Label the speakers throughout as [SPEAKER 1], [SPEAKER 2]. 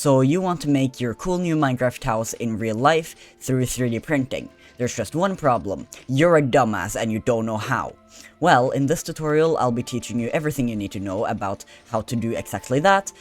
[SPEAKER 1] So you want to make your cool new Minecraft house in real life through 3D printing. There's just one problem: you're a dumbass and you don't know how. Well, in this tutorial I'll be teaching you everything you need to know about how to do exactly that,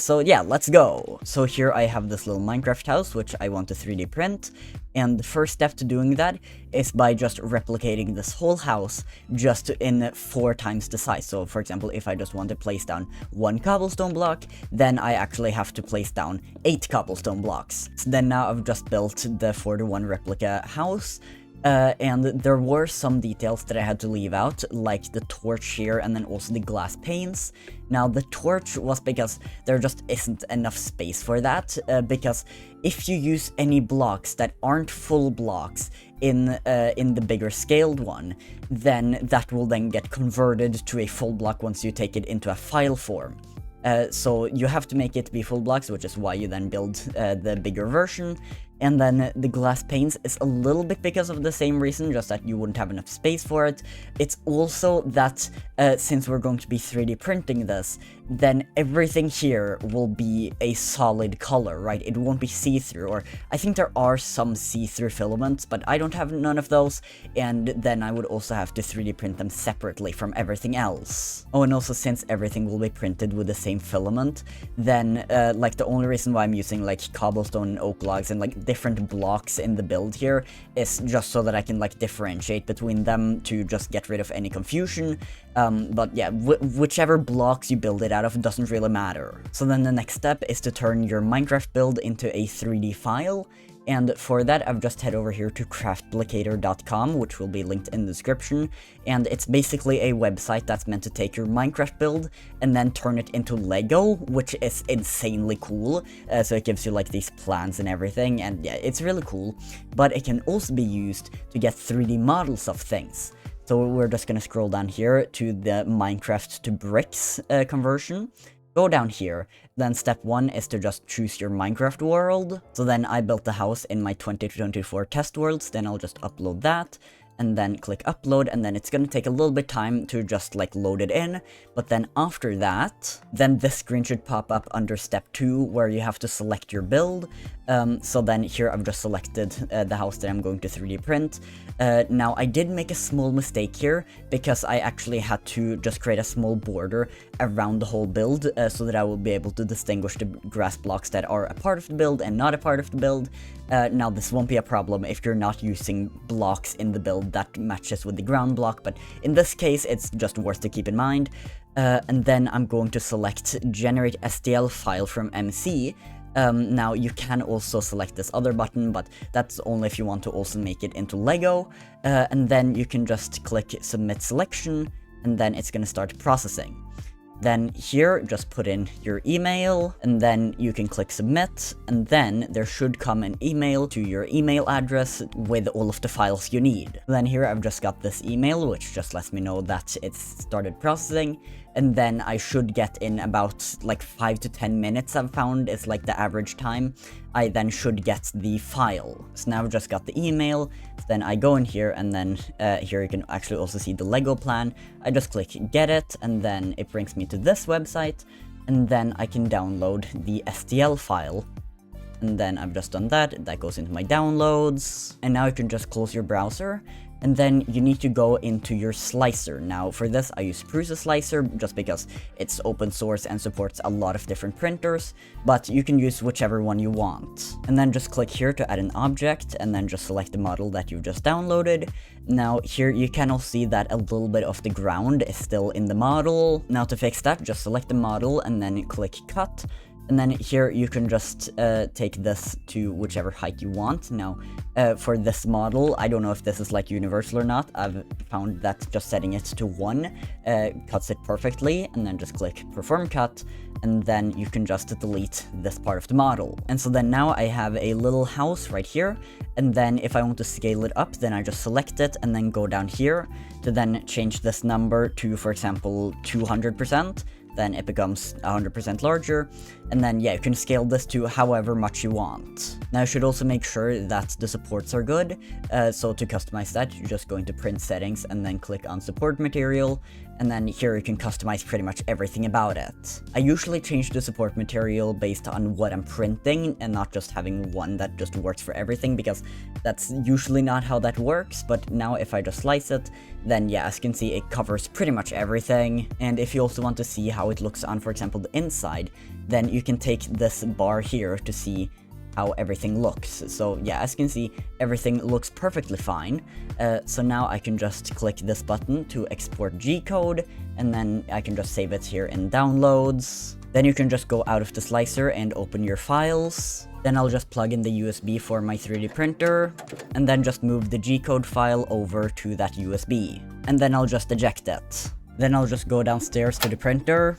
[SPEAKER 1] so yeah, let's go! So here I have this little Minecraft house which I want to 3D print, and the first step to doing that is by just replicating this whole house just in 4 times the size. So for example, if I just want to place down 1 cobblestone block, then I actually have to place down 8 cobblestone blocks. So then now I've just built the 4:1 replica house. And there were some details that I had to leave out, like the torch here and then also the glass panes. Now the torch was because there just isn't enough space for that, because if you use any blocks that aren't full blocks in the bigger scaled one, then that will then get converted to a full block once you take it into a file form. So you have to make it be full blocks, which is why you then build the bigger version. And then the glass panes is a little bit because of the same reason, just that you wouldn't have enough space for it. It's also that since we're going to be 3D printing this, then everything here will be a solid color, right? It won't be see-through, or I think there are some see-through filaments, but I don't have none of those, and then I would also have to 3D print them separately from everything else. Oh, and also since everything will be printed with the same filament, then like the only reason why I'm using like cobblestone and oak logs and like different blocks in the build here is just so that I can like differentiate between them to just get rid of any confusion. But yeah, whichever blocks you build it out of doesn't really matter. So then the next step is to turn your Minecraft build into a 3D file. And for that, I've just head over here to craftplicator.com, which will be linked in the description, and it's basically a website that's meant to take your Minecraft build and then turn it into Lego, which is insanely cool. So it gives you like these plans and everything, and yeah, it's really cool, but it can also be used to get 3D models of things. So we're just gonna scroll down here to the Minecraft to bricks conversion. Go down here, then step 1 is to just choose your Minecraft world. So then I built the house in my 2024 test worlds, then I'll just upload that, and then click upload, and then it's gonna take a little bit time to just like load it in, but then after that, then this screen should pop up under step 2 where you have to select your build. So then here I've just selected the house that I'm going to 3D print. Now I did make a small mistake here because I actually had to just create a small border around the whole build so that I will be able to distinguish the grass blocks that are a part of the build and not a part of the build. Now this won't be a problem if you're not using blocks in the build that matches with the ground block, but in this case it's just worth to keep in mind. And then I'm going to select generate STL file from MC. Now you can also select this other button, but that's only if you want to also make it into Lego, and then you can just click submit selection, and then it's gonna start processing. Then here, just put in your email, and then you can click submit, and then there should come an email to your email address with all of the files you need. Then here I've just got this email, which just lets me know that it's started processing, and then I should get in about like 5 to 10 minutes I've found is like the average time. I then should get the file. So now I've just got the email, then I go in here, and then here you can actually also see the Lego plan. I just click get it, and then it brings me to this website, and then I can download the STL file. And then I've just done that, that goes into my downloads, and now you can just close your browser, and then you need to go into your slicer. Now for this I use Prusa Slicer just because it's open source and supports a lot of different printers, but you can use whichever one you want. And then just click here to add an object, and then just select the model that you've just downloaded. Now here you can also see that a little bit of the ground is still in the model. Now to fix that, just select the model and then click cut. And then here you can just take this to whichever height you want. Now, for this model, I don't know if this is like universal or not. I've found that just setting it to 1 cuts it perfectly, and then just click perform cut, and then you can just delete this part of the model. And so then now I have a little house right here, and then if I want to scale it up, then I just select it and then go down here to then change this number to, for example, 200%. Then it becomes 100% larger, and then yeah, you can scale this to however much you want. Now you should also make sure that the supports are good, so to customize that, you're just going to print settings and then click on support material, and then here you can customize pretty much everything about it. I usually change the support material based on what I'm printing, and not just having one that just works for everything, because that's usually not how that works, but now if I just slice it, then yeah, as you can see, it covers pretty much everything. And if you also want to see how it looks on, for example, the inside, then you can take this bar here to see how everything looks. So yeah, as you can see, everything looks perfectly fine. So now I can just click this button to export G-code, and then I can just save it here in downloads. Then you can just go out of the slicer and open your files. Then I'll just plug in the USB for my 3D printer, and then just move the G-code file over to that USB. And then I'll just eject it. Then I'll just go downstairs to the printer.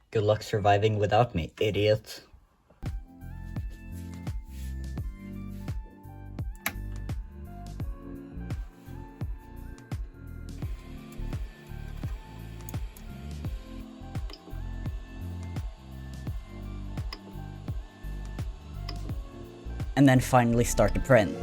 [SPEAKER 1] Good luck surviving without me, idiot. And then finally start the print.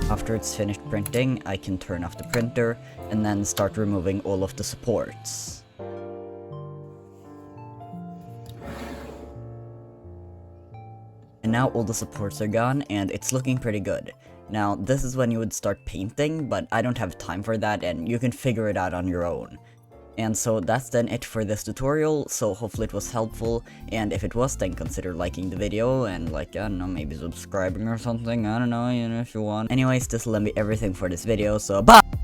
[SPEAKER 1] After it's finished printing, I can turn off the printer and then start removing all of the supports. And now all the supports are gone and it's looking pretty good. Now this is when you would start painting, but I don't have time for that and you can figure it out on your own. And so that's then it for this tutorial, so hopefully it was helpful, and if it was, then consider liking the video, and like, I don't know, maybe subscribing or something, I don't know, you know, if you want. Anyways, this will be everything for this video, so bye!